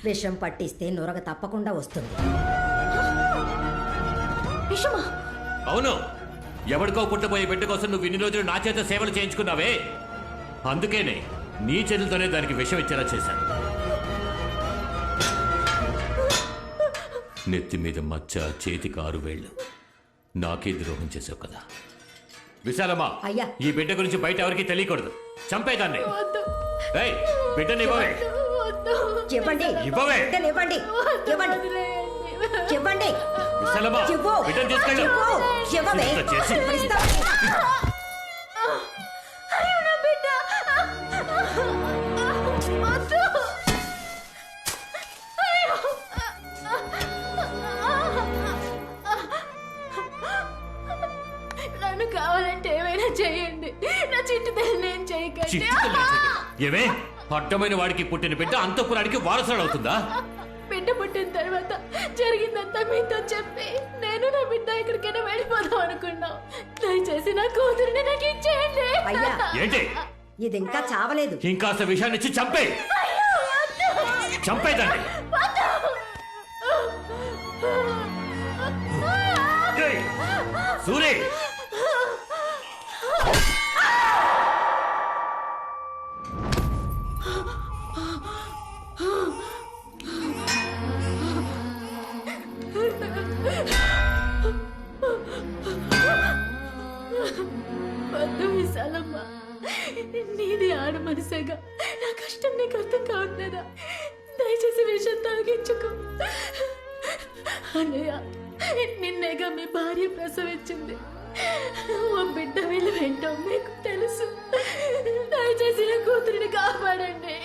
విషం పట్టిస్తే నురగ తప్పకుండా వస్తుంది. విషమా? అవును, ఎవరికో పుట్టబోయే బిడ్డ కోసం నువ్వు ఇన్ని రోజులు నా చేత సేవలు చేయించుకున్నావే, అందుకేనే నీ చేతులతోనే దానికి విషం ఇచ్చేలా చేశాను. నెత్తి మీద మచ్చ, చేతికి 6 వేళ్ళు. నాకే ద్రోహం చేసావు కదా విశాలమ్మా. అయ్యా, ఈ బిడ్డ గురించి బయట ఎవరికి తెలియకూడదు. చంపేదాన్ని. బిడ్డని ఇవ్వవే. చెప్పండి, ఇవ్వవే. ఇవ్వండి, ఇవ్వండి, ఇవ్వండి. విశాలమ్మా, బిడ్డని తీసుకెళ్ళు. ఇవ్వవే. చేసి నన్ను కావాలంటే ఏమైనా చేయండి, నా చిట్టు తల్లి నేను చేయకండి. ఏమే, అడ్డమైన వాడికి పుట్టిన బిడ్డ అంతఃపురానికి వారసుడు అవుతుందా? బిడ్డ పుట్టిన తర్వాత జరిగిందంతా మీతో చెప్పి నేను నా బిడ్డ ఎక్కడికైనా వెళ్ళిపోదాం అనుకున్నాం. దయచేసి నా కూతురిని నాకు ఇచ్చేయండి. అయ్యా, ఏంటి ఇది ఇంకా చావలేదు. ఇంకాస్త విషయాన్ని ఇచ్చి చంపే. చంపేదాన్ని. సూరి, వద్దు విశాలమ్మ, నీది ఆడ మనసేగా, నా కష్టం నీకు అర్థం కావట్లేదా? దయచేసి విషయం తాగించుకో. అన్నయ్య, నిన్నేగా మీ భార్య ప్రసవించింది. ఓ బిడ్డ వీళ్ళు ఏంటో మీకు తెలుసు. దయచేసి నా కూతురిని కాపాడండి.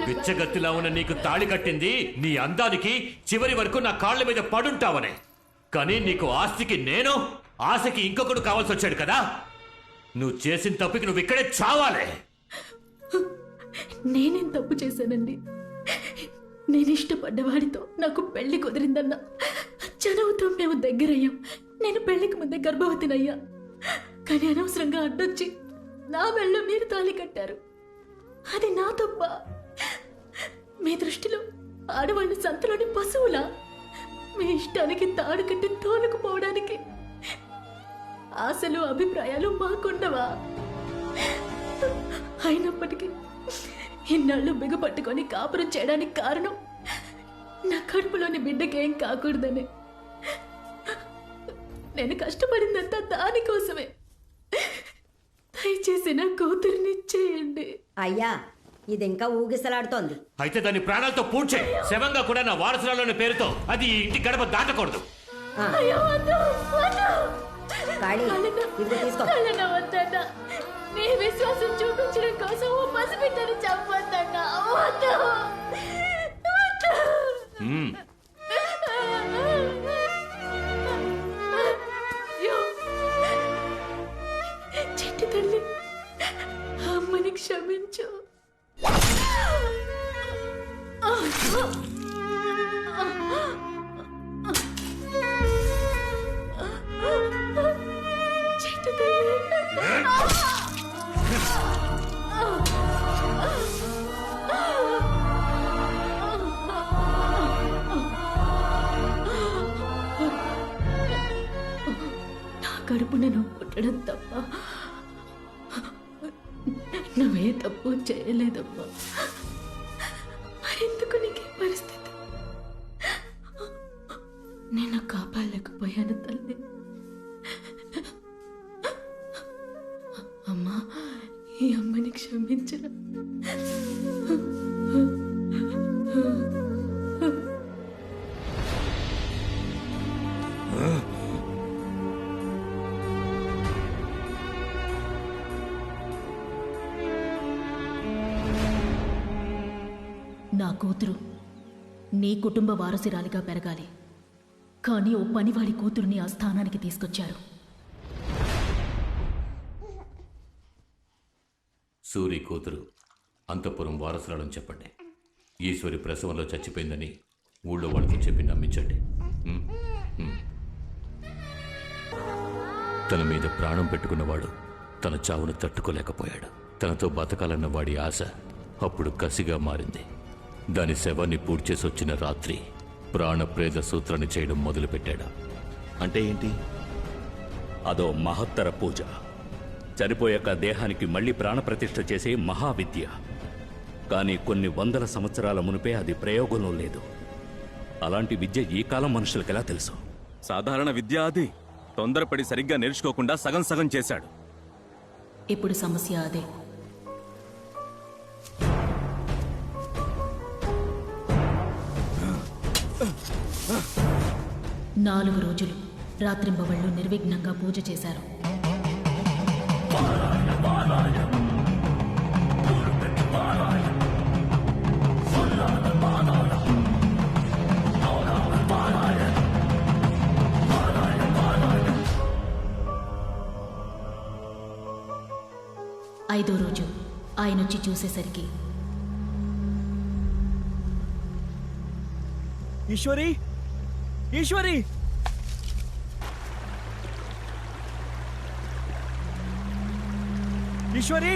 బిచ్చగత్తిలా ఉన్న నీకు తాళి కట్టింది నీ అందానికి, చివరి వరకు నా కాళ్ళ మీద పడుంటావనే. కానీ నీకు ఆస్తికి నేను, ఆశకి ఇంకొకడు కావాల్సి వచ్చాడు కదా. నువ్వు చేసిన తప్పుకి నువ్వు ఇక్కడే చావాలే. నేనేం తప్పు చేశానండి? నేను ఇష్టపడ్డవాడితో నాకు పెళ్లి కుదిరిందన్నా చదువుతో మేము దగ్గరయ్యాం. నేను పెళ్లికి ముందే గర్భవతినయ్యా. కానీ అనవసరంగా అడ్డొచ్చి నా మెళ్ళ మీరు తాళి కట్టారు. అది నా తప్ప? మీ దృష్టిలో ఆడవాళ్ళు సంతలోని పశువులా? మీ ఇష్టానికి తాడు కట్టి తోలుకుపోవడానికి ఆశలు, అభిప్రాయాలు మాకుండవా? అయినప్పటికీ ఇన్నాళ్ళు బిగపట్టుకొని కాపురం చేయడానికి కారణం నా కడుపులోని బిడ్డకేం కాకూడదని. నేను కష్టపడిందంతా దానికోసమే. దయచేసి నా కూతురిని ఇచ్చేయండి. అయ్యా, ఇది ఇంకా ఊగిసలాడుతోంది. అయితే దాన్ని ప్రాణాలతో పూడ్చే. శవంగా కూడా నా వారసురాలోని పేరుతో అది ఈ ఇంటి గడప దాటకూడదు. అయ్యో, వద్దు, వద్దు. కాళీ, ఇది తీసుకో. వద్దన్నా, నీ విశ్వాసం చూపించడం కోసం ఓ పసిబిడ్డని చంపొద్దన్నా. వద్దు, వద్దు. అయ్యో, చిట్టి తల్లి, అమ్మని క్షమించు. చిట్టి తల్లి, నా కడుపున నువ్వు పుట్టడం తప్ప నువ్వే తప్పు చేయలేదమ్మా. మరెందుకు నీకే పరిస్థితి? నేను కాపాడలేకపోయాను తల్లి. అమ్మా, ఈ అమ్మని క్షమించరా. నా కూతురు నీ కుటుంబ వారసురాలిగా పెరగాలి. కానీ ఓ పనివాడి కూతురుని ఆ స్థానానికి తీసుకొచ్చారు. సూరి కూతురు అంతఃపురం వారసురాలని చెప్పండి. ఈశ్వరి ప్రసవంలో చచ్చిపోయిందని ఊళ్ళో వాళ్ళతో చెప్పి నమ్మించండి. తన మీద ప్రాణం పెట్టుకున్నవాడు తన చావును తట్టుకోలేకపోయాడు. తనతో బతకాలన్న వాడి ఆశ అప్పుడు కసిగా మారింది. దాని శవాన్ని పూడ్చేసి వచ్చిన రాత్రి ప్రాణప్రేత సూత్రాన్ని చేయడం మొదలుపెట్టాడు. అంటే ఏంటి? అదో మహత్తర పూజ. చనిపోయాక దేహానికి మళ్ళీ ప్రాణప్రతిష్ఠ చేసే మహావిద్య. కానీ కొన్ని వందల సంవత్సరాల మునిపే అది ప్రయోగంలో లేదు. అలాంటి విద్య ఈ కాలం మనుషులకెలా తెలుసు? సాధారణ విద్య అది. తొందరపడి సరిగ్గా నేర్చుకోకుండా సగం సగం చేశాడు. ఇప్పుడు సమస్య అదే. నాలుగు రోజులు రాత్రింబవళ్ళు నిర్విఘ్నంగా పూజ చేశారు. ఐదో రోజు ఆయనొచ్చి చూసేసరికి ఈశ్వరి, ఈశ్వరి! ఈశ్వరి!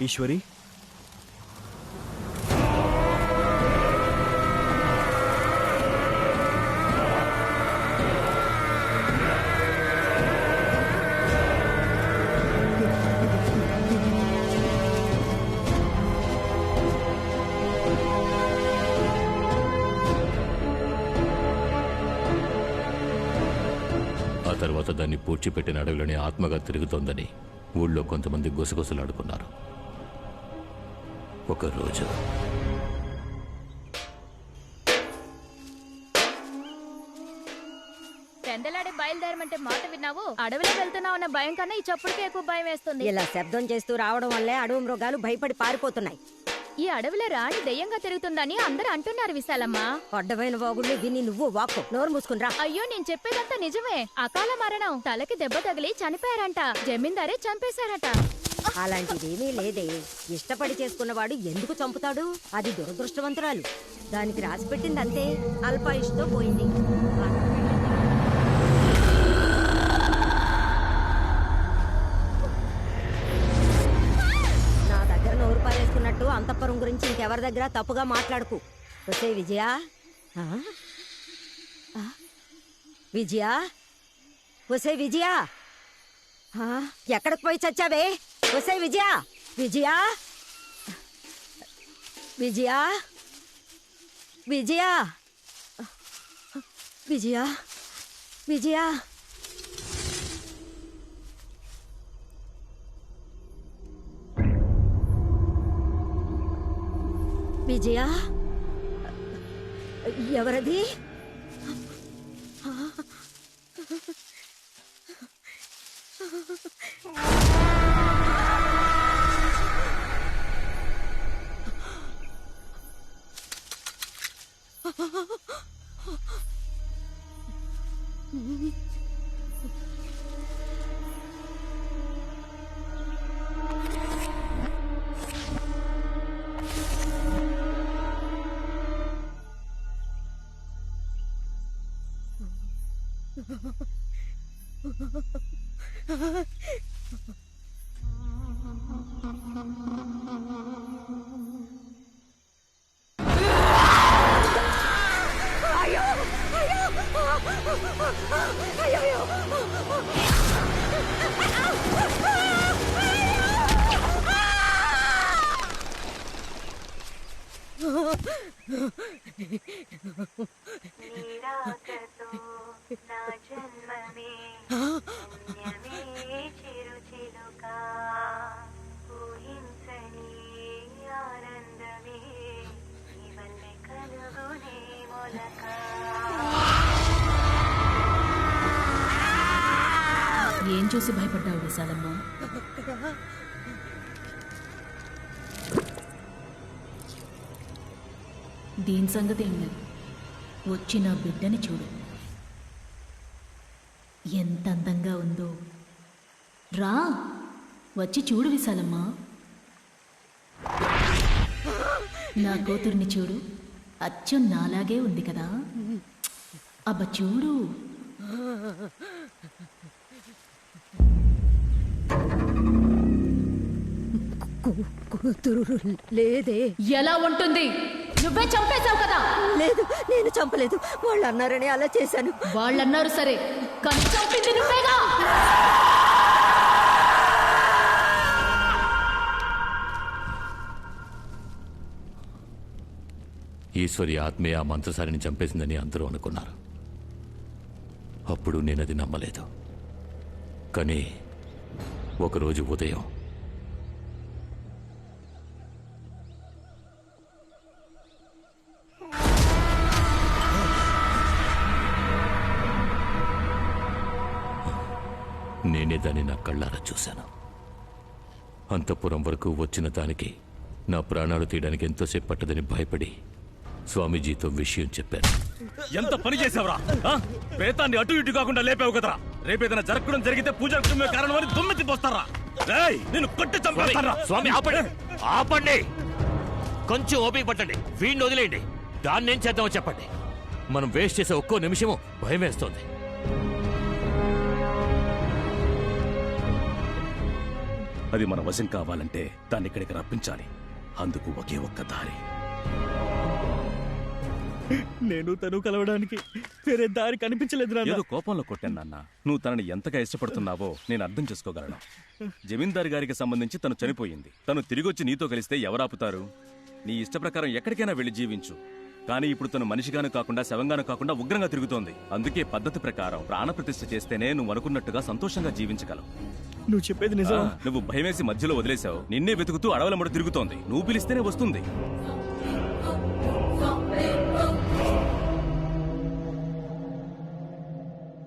ఈశ్వరి! ఆ తర్వాత దాన్ని పూడ్చిపెట్టిన అడవిలోని ఆత్మగా తిరుగుతోందని ఊళ్ళో కొంతమంది గుసగుసలాడుకున్నారు. ఒకరోజు పెందలాడే బయలుదేరమంటే మాట విన్నావు? అడవిలో వెళ్తున్నావు అన్న భయం కన్నా ఈ చప్పుడుకే ఎక్కువ భయం వేస్తుంది. ఇలా శబ్దం చేస్తూ రావడం వల్లే అడవి మృగాలు భయపడి పారిపోతున్నాయి. ఈ అడవిలో రాణి దెయ్యంగా తిరుగుతుందని అందరూ అంటున్నారు విశాలమ్మ. అడ్డమైన వాగుళ్ళు విని నువ్వు వాక్కు నోరు మూసుకునిరా. అయ్యో, నేను చెప్పేదంతా నిజమే. అకాల మరణం, తలకి దెబ్బ తగిలి చనిపోయారంట. జమీందారే చంపేశారట. అలాంటిదేమీ లేదే. ఇష్టపడి చేసుకున్నవాడు ఎందుకు చంపుతాడు? అది దురదృష్టవంతురాలు. దానికి రాసి పెట్టింది అంతే. అల్పాయుష్తో పోయింది. నా దగ్గర నోరు పారేసుకున్నట్టు అంతఃపురం గురించి ఇంకెవరి దగ్గర తప్పుగా మాట్లాడుకు. వచ్చే విజయా, విజయా, వసే విజయా, ఎక్కడికి పోయి చచ్చావే? వసే విజయా, విజయా, విజయా, విజయా, విజయా, విజయా. విజయా, ఎవరది? నీరాకతో నా జన్మమే పుణ్యమే చిరుచిలుక ఊహించని ఆనందమే ఇవన్నీ కలుగునే మొలక. ఏం చూసి భయపడ్డావు విశాలమ్మ? దీని సంగతి ఏం లేదు. వచ్చిన బిడ్డని చూడు, ఎంత అందంగా ఉందో. రా, వచ్చి చూడు విశాలమ్మ. నా కూతుర్ని చూడు, అచ్చం నాలాగే ఉంది కదా. అబ్బ చూడు. కూతురు లేదే. ఎలా ఉంటుంది? నువ్వే చంపేశావు కదా. లేదు, నేను చంపలేదు. వాళ్ళు అన్నారని అలా చేశాను. వాళ్ళన్నారు సరే, కానీ చంపింది నువ్వేగా. ఈశ్వరి ఆత్మే ఆ మంత్రసారిని చంపేసిందని అందరూ అనుకున్నారు. అప్పుడు నేనది నమ్మలేదు. కానీ ఒకరోజు ఉదయం నేనే దాన్ని నా కళ్ళారా చూశాను. అంతఃపురం వరకు వచ్చిన దానికి నా ప్రాణాలు తీయడానికి ఎంతోసేపు పట్టదని భయపడి స్వామీజీతో విషయం చెప్పాను. ఎంత పని చేసావురా? ప్రేతాన్ని అటు ఇటు కాకుండా లేపావు కదరా. రేపేదైనా జరగడం జరిగితే పూజా కుటుంబమే కారణమని దుమ్మెత్తి పోస్తారా? నేను కొట్టి చంపేస్తారా? స్వామి ఆపండి, ఆపండి. కొంచెం ఓపిక పట్టండి, వీడిని వదిలేయండి. దాన్ని ఏం చేద్దామో చెప్పండి. మనం వేస్ట్ చేసే ఒక్కో నిమిషము భయం వేస్తోంది. అది మన వశం కావాలంటే దాన్ని ఇక్కడికి రప్పించాలి. అందుకు ఒకే ఒక్క దారి. నేను తను కలవడానికి వేరే దారి కనిపించలేదు. ఏదో కోపంలో కొట్టాను నాన్న. నువ్వు తనని ఎంతగా ఇష్టపడుతున్నావో నేను అర్థం చేసుకోగలను. జమీందారు గారికి సంబంధించి తను చనిపోయింది. తను తిరిగొచ్చి నీతో కలిస్తే ఎవరాపుతారు? నీ ఇష్ట ప్రకారం ఎక్కడికైనా వెళ్లి జీవించు. కానీ ఇప్పుడు తను మనిషిగాను కాకుండా శవంగాను కాకుండా ఉగ్రంగా తిరుగుతోంది. అందుకే పద్ధతి ప్రకారం ప్రాణప్రతిష్ఠ చేస్తేనే నువ్వు అనుకున్నట్టుగా సంతోషంగా జీవించగలవు. నువ్వు చెప్పేది నిజం. నువ్వు భయమేసి మధ్యలో వదిలేశావు. నిన్నే వెతుకుతూ అడవుల ముడ తిరుగుతోంది. నువ్వు పిలిస్తేనే వస్తుంది.